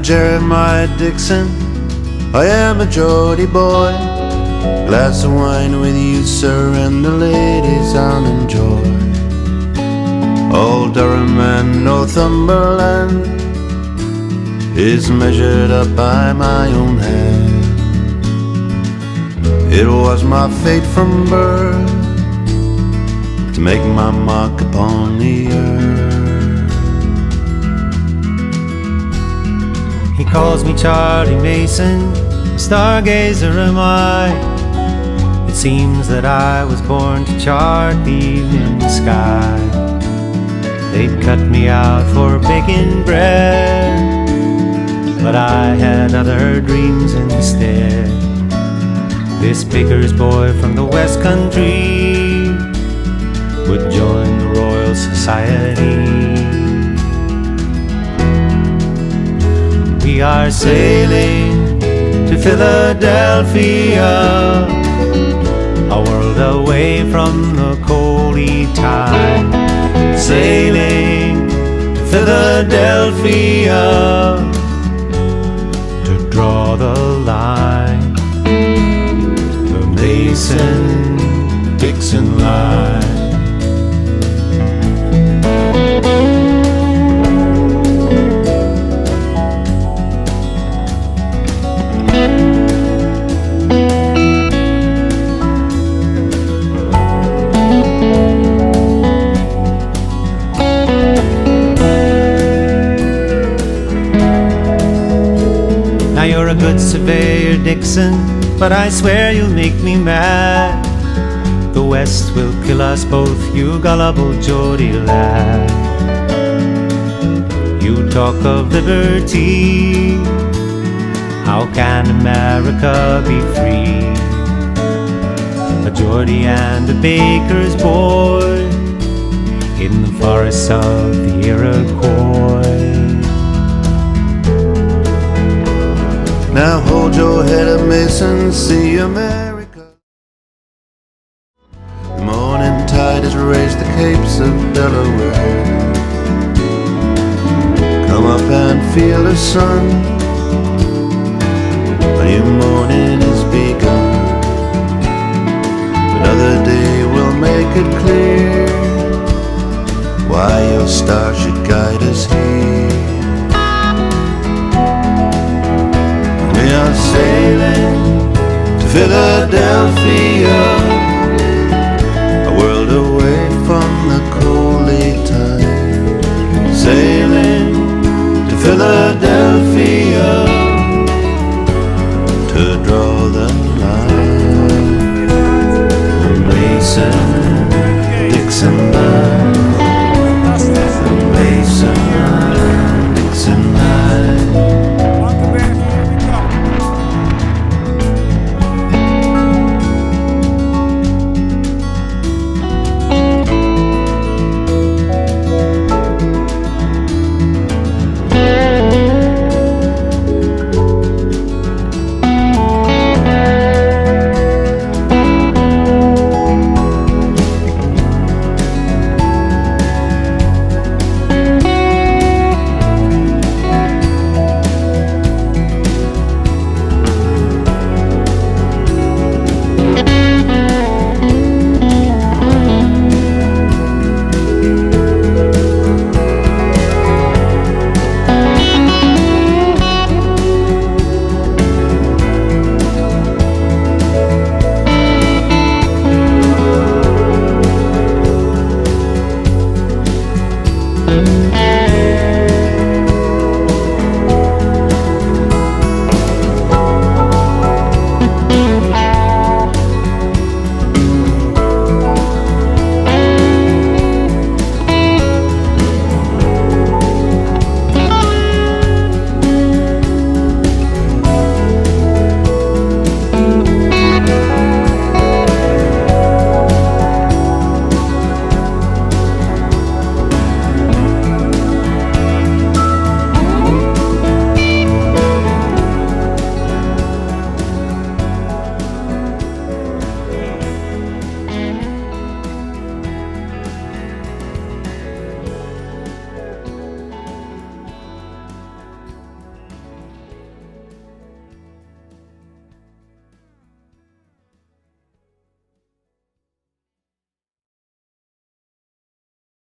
Jeremiah Dixon, I am a Geordie boy. Glass of wine with you, sir, and the ladies I'll enjoy. Old Durham and Northumberland is measured up by my own hand. It was my fate from birth to make my mark upon the earth. He calls me Charlie Mason, stargazer am I. It seems that I was born to chart the evening sky. They'd cut me out for baking bread, but I had other dreams instead. This baker's boy from the West Country would join the Royal Society. We are sailing to Philadelphia, a world away from the coldy tide. Sailing to Philadelphia to draw the line, the Mason-Dixon line. You're a good surveyor, Dixon, but I swear you'll make me mad. The West will kill us both, you gullible Geordie lad. You talk of liberty, how can America be free? A Geordie and a baker's boy in the forests of the Iroquois. Now hold your head up, Mason, see America. The morning tide has raised the capes of Delaware. Come up and feel the sun, a new morning is begun. Another day will make it clear why your star should guide us here. We are sailing to Philadelphia, a world away from the coldy tide. Sailing to Philadelphia to draw the line, the Mason-Dixon line.